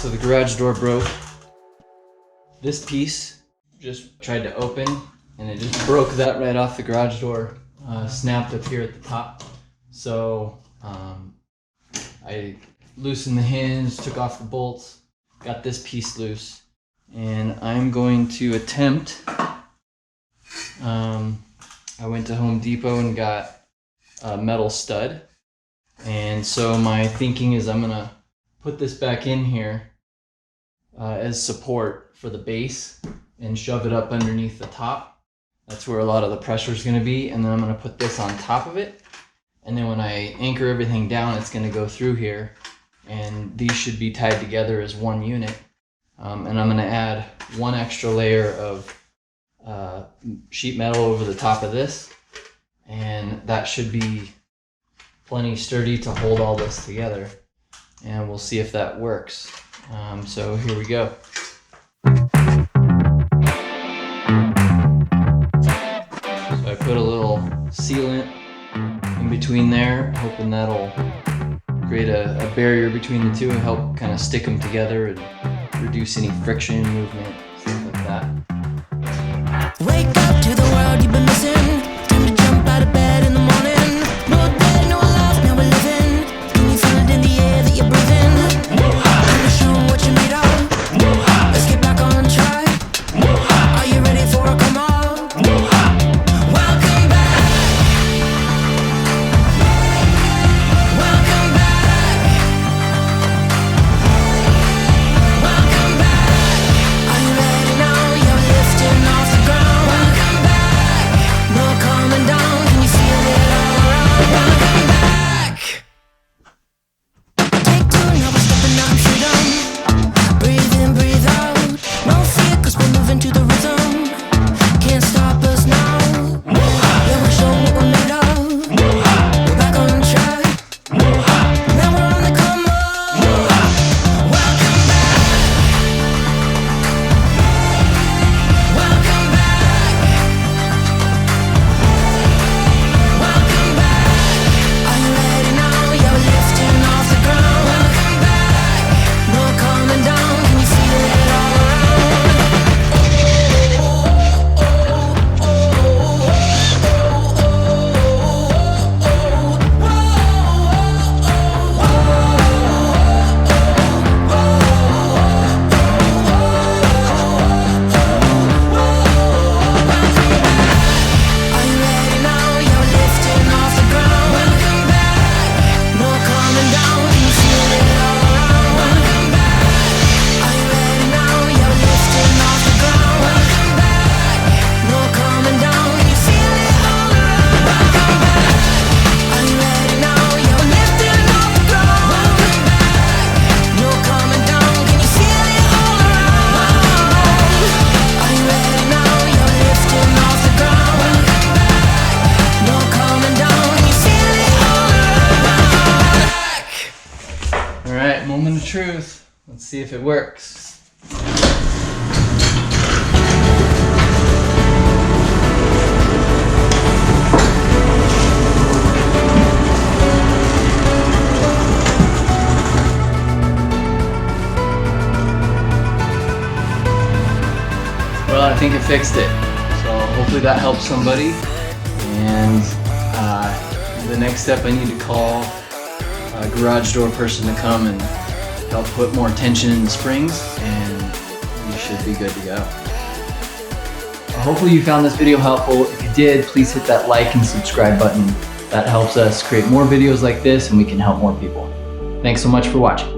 So the garage door broke. This piece just tried to open and it just broke that right off the garage door, snapped up here at the top. So I loosened the hinge, took off the bolts, got this piece loose, and I'm going to attempt, I went to Home Depot and got a metal stud. And so my thinking is I'm gonna put this back in here as support for the base and shove it up underneath the top. That's where a lot of the pressure is going to be, and then I'm going to put this on top of it, and then when I anchor everything down, it's going to go through here, and these should be tied together as one unit. And I'm going to add one extra layer of sheet metal over the top of this, and that should be plenty sturdy to hold all this together, and we'll see if that works. So here we go. So I put a little sealant in between there, hoping that'll create a barrier between the two and help kind of stick them together and reduce any friction, movement, stuff like that. Wake up to the world you've been missing. Time to jump out of bed in the morning. No dead, no alive, now we're living. Can you feel it in the air that you're breathing? Gonna show 'em what you're made of. Let's get back on track. Are you ready for a come on? Welcome back. Welcome back. Welcome back. Are you ready now? You're lifting off the ground. Welcome back. No coming down. Can you feel it all around? Welcome back. Take two, now we're stepping out in freedom. Breathe in, breathe out. No fear, 'cause we're moving to the rhythm. Can't stop us now. Yeah, we're showing what we're made of. We're back on track. Now we're on the come up. Welcome back. Welcome back. Welcome back. Are you ready now? You're lifting off the ground. Welcome back. No coming down. Can you feel it all around? Are you ready now? You're lifting off the ground. Welcome back. No coming down. Can you feel it all around? Welcome back. Are you ready now? You're lifting off the ground. Welcome back. No coming down. Can you feel it all around? Welcome back. Are you ready now? You're lifting off the ground. Welcome back. No coming down. Can you feel it all around? Are you ready now? You're lifting off the ground. Welcome back. No coming down. Can you feel it all around? All right, moment of truth. Let's see if it works. Well, I think it fixed it. So hopefully that helps somebody. And the next step, I need to call a garage door person to come and help put more tension in the springs, and you should be good to go. Hopefully you found this video helpful. If you did, please hit that like and subscribe button. That helps us create more videos like this and we can help more people. Thanks so much for watching.